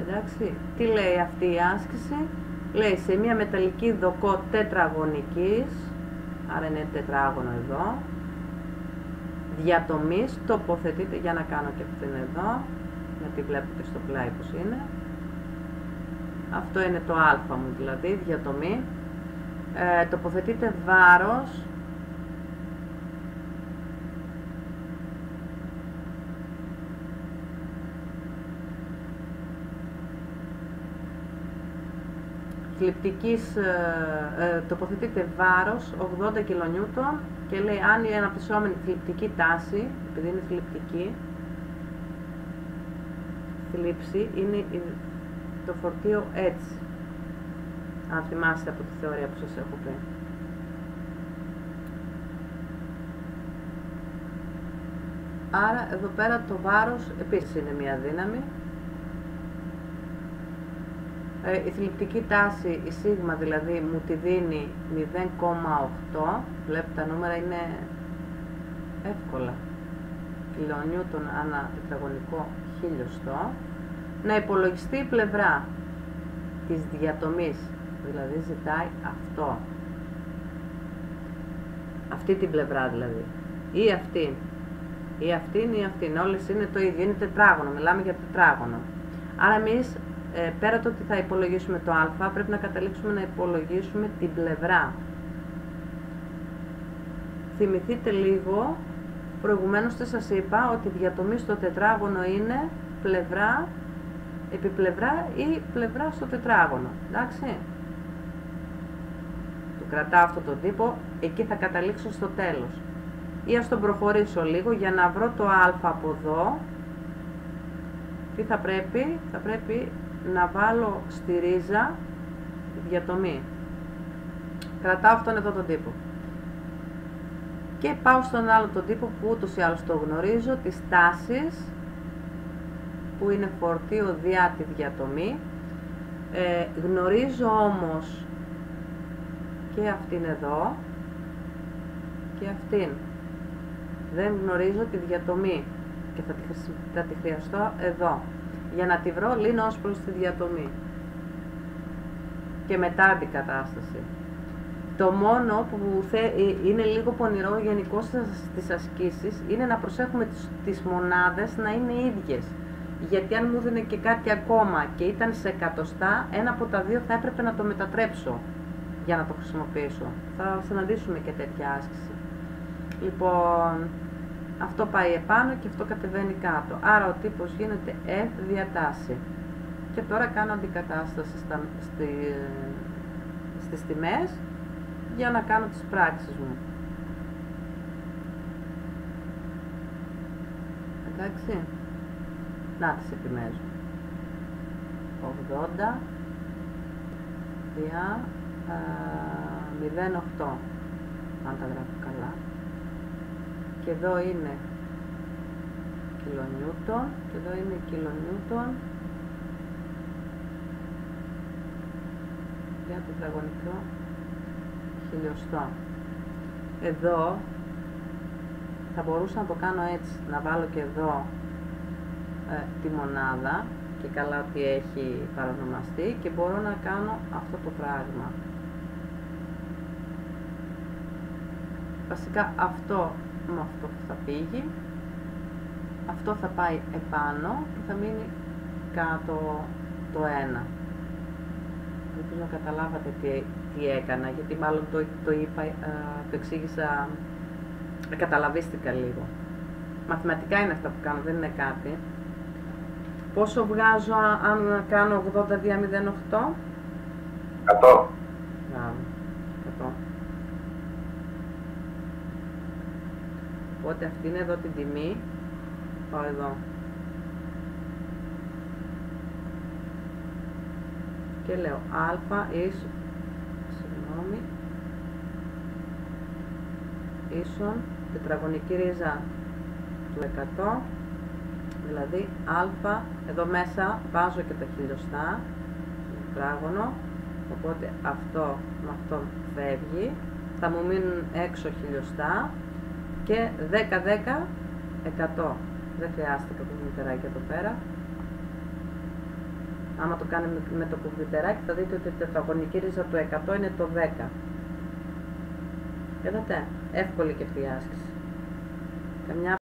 Εντάξει, τι λέει αυτή η άσκηση? Λέει σε μια μεταλλική δοκό τετραγωνικής, άρα είναι τετράγωνο εδώ, διατομής, τοποθετείτε, για να κάνω και αυτήν εδώ, γιατί βλέπετε στο πλάι πως είναι. Αυτό είναι το α μου, δηλαδή, διατομή. Τοποθετείτε βάρος θλιπτικής, τοποθετείτε βάρος 80 κιλονιούτον και λέει αν η αναπτυσσόμενη θλιπτική τάση, επειδή είναι θλιπτική, θλίψη είναι το φορτίο έτσι, αν θυμάστε από τη θεωρία που σας έχω πει. Άρα εδώ πέρα το βάρος επίσης είναι μια δύναμη. Η θλιπτική τάση, η σίγμα δηλαδή, μου τη δίνει 0,8. Βλέπετε τα νούμερα είναι εύκολα. Κιλονιούτον ανά τετραγωνικό χιλιοστό. Να υπολογιστεί η πλευρά της διατομής, δηλαδή ζητάει αυτό. Αυτή την πλευρά δηλαδή. Ή αυτή. Ή αυτήν ή αυτήν. Όλες είναι το ίδιο. Είναι τετράγωνο. Μιλάμε για τετράγωνο. Άρα εμείς πέρα το ότι θα υπολογίσουμε το α, πρέπει να καταλήξουμε να υπολογίσουμε την πλευρά. Θυμηθείτε λίγο, προηγουμένως δεν σας είπα ότι η διατομή στο τετράγωνο είναι πλευρά, επιπλευρά ή πλευρά στο τετράγωνο. Εντάξει. Το κρατάω αυτόν τον τύπο, εκεί θα καταλήξω στο τέλος. Ή ας τον προχωρήσω λίγο για να βρω το α από εδώ. Τι θα πρέπει? Θα πρέπει να βάλω στη ρίζα τη διατομή. Κρατάω αυτόν εδώ τον τύπο. Και πάω στον άλλο τον τύπο που ούτως ή άλλως το γνωρίζω, τις τάσεις, που είναι φορτίο διά τη διατομή. Γνωρίζω όμως και αυτήν εδώ και αυτήν. Δεν γνωρίζω τη διατομή και θα τη χρειαστώ εδώ. Για να τη βρω λύνω ως προς τη διατομή και μετά αντικατάσταση. Το μόνο που είναι λίγο πονηρό γενικώς στις ασκήσεις είναι να προσέχουμε τις μονάδες να είναι ίδιες. Γιατί αν μου δίνει και κάτι ακόμα και ήταν σε εκατοστά, ένα από τα δύο θα έπρεπε να το μετατρέψω για να το χρησιμοποιήσω. Θα συναντήσουμε και τέτοια άσκηση. Λοιπόν, αυτό πάει επάνω και αυτό κατεβαίνει κάτω. Άρα ο τύπος γίνεται F διατάση. Και τώρα κάνω αντικατάσταση στις τιμές για να κάνω τις πράξεις μου. Εντάξει. Να τις επιμέζω. 80 δια 0,8, αν τα γράφω καλά. Και εδώ είναι κιλονιούτον και εδώ είναι κιλονιούτον για τετραγωνικό χιλιοστό. Εδώ θα μπορούσα να το κάνω έτσι, να βάλω και εδώ τη μονάδα και καλά ότι έχει παρονομαστεί και μπορώ να κάνω αυτό το πράγμα. Βασικά αυτό με αυτό που θα φύγει, αυτό θα πάει επάνω και θα μείνει κάτω το ένα. Ελπίζω να καταλάβατε τι έκανα, γιατί μάλλον το είπα, το εξήγησα, καταλαβίστηκα λίγο. Μαθηματικά είναι αυτά που κάνω, δεν είναι κάτι. Πόσο βγάζω αν κάνω 80 δια 0,8? 100. Μπράβο, 100. Οπότε αυτή είναι εδώ την τιμή. Πάω εδώ. Και λέω α ίσον τετραγωνική ρίζα του 100, δηλαδή α, εδώ μέσα βάζω και τα χιλιοστά, τετράγωνο, οπότε αυτό με αυτό φεύγει, θα μου μείνουν έξω χιλιοστά και 10-10, 100. Δεν χρειάζεται κάποιο μητεράκι εδώ πέρα. Άμα το κάνουμε με το κομπιουτεράκι θα δείτε ότι η τετραγωνική ρίζα του 100 είναι το 10. Είδατε, εύκολη και αυτή η άσκηση. Καμιά